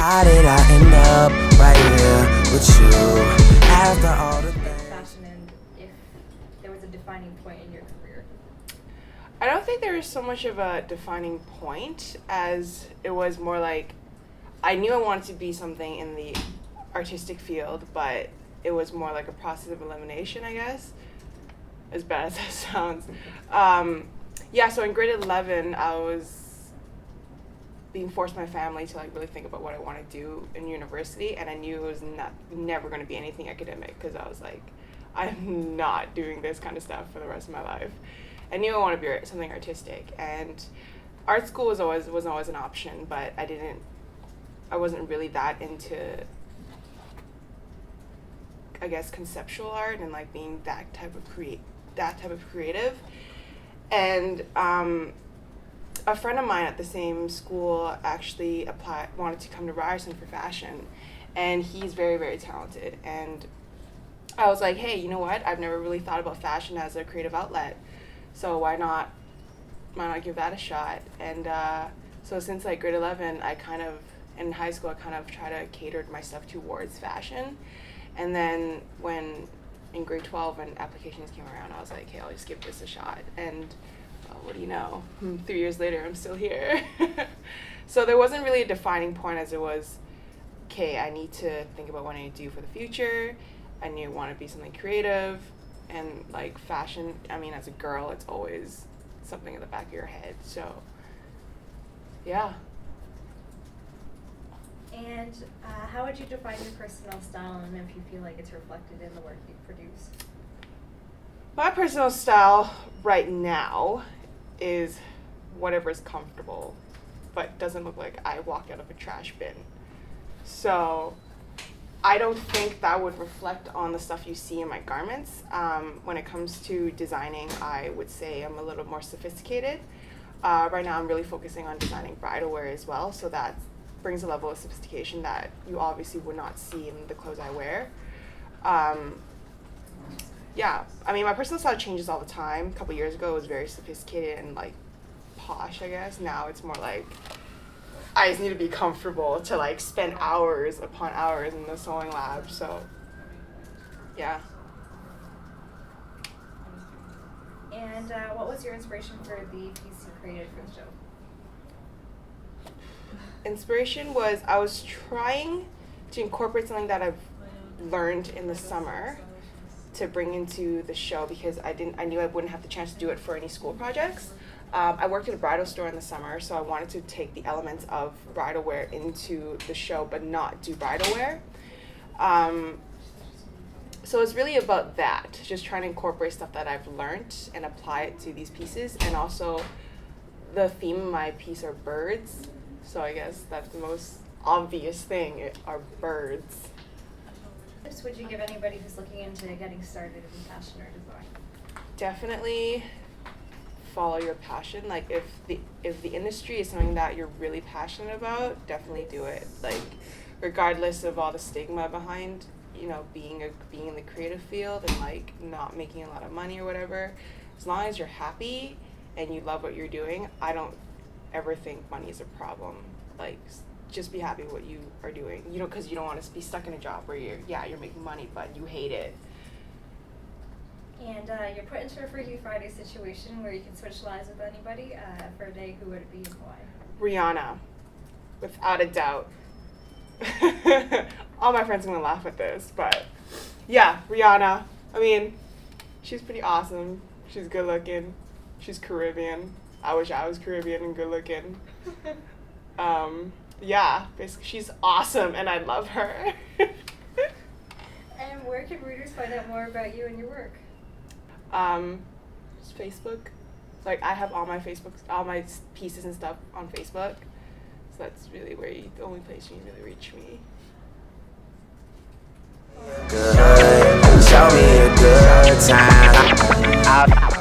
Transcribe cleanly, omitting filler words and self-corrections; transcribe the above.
How did I end up right here with you after all the things? Fashion, and if there was a defining point in your career. I don't think there was so much of a defining point as it was more like I knew I wanted to be something in the artistic field, but it was more like a process of elimination, I guess, as bad as that sounds. Yeah, so in grade 11, I was being forced by my family to like really think about what I want to do in university, and I knew it was never going to be anything academic because I was like, I'm not doing this kind of stuff for the rest of my life. I knew I wanted to be something artistic, and art school wasn't always an option, but I wasn't really that into, I guess, conceptual art and like being that type of creative. And a friend of mine at the same school actually wanted to come to Ryerson for fashion, and he's very, very talented. And I was like, hey, you know what? I've never really thought about fashion as a creative outlet, so why not give that a shot? And so since like grade 11, in high school, I kind of try to cater my stuff towards fashion. And then when in grade 12, when applications came around, I was like, hey, I'll just give this a shot. And what do you know? 3 years later, I'm still here. So there wasn't really a defining point as it was, okay, I need to think about what I need to do for the future. I knew I want to be something creative. And like fashion, I mean, as a girl, it's always something in the back of your head. So, yeah. And how would you define your personal style, and if you feel like it's reflected in the work you produce? My personal style right now is whatever is comfortable, but doesn't look like I walked out of a trash bin. So I don't think that would reflect on the stuff you see in my garments. When it comes to designing, I would say I'm a little more sophisticated. Right now I'm really focusing on designing bridal wear as well, so that brings a level of sophistication that you obviously would not see in the clothes I wear. Yeah, I mean, my personal style changes all the time. A couple years ago, it was very sophisticated and like posh, I guess. Now it's more like I just need to be comfortable to like spend hours upon hours in the sewing lab. So, yeah. And what was your inspiration for the piece you created for the show? Inspiration was I was trying to incorporate something that I've learned in the summer to bring into the show because I knew I wouldn't have the chance to do it for any school projects. I worked at a bridal store in the summer, so I wanted to take the elements of bridal wear into the show but not do bridal wear. So it's really about that, just trying to incorporate stuff that I've learned and apply it to these pieces. And also the theme of my piece are birds, so I guess that's the most obvious thing, are birds. What tips would you give anybody who's looking into getting started in fashion or design? Definitely follow your passion. Like if the industry is something that you're really passionate about, definitely do it. Like regardless of all the stigma behind, you know, being in the creative field and like not making a lot of money or whatever, as long as you're happy and you love what you're doing, I don't ever think money is a problem. Like just be happy with what you are doing, you know, because you don't want to be stuck in a job where you're making money but you hate it. And you're put into a Freaky Friday situation where you can switch lives with anybody for a day. Who would it be and why? Rihanna, without a doubt. All my friends are gonna laugh at this, but yeah, Rihanna. I mean, she's pretty awesome. She's good looking. She's Caribbean. I wish I was Caribbean and good looking. Yeah, basically she's awesome and I love her. And where can readers find out more about you and your work? Just Facebook. Like I have all my pieces and stuff on Facebook. So that's really the only place you can really reach me. Good, show me a good time.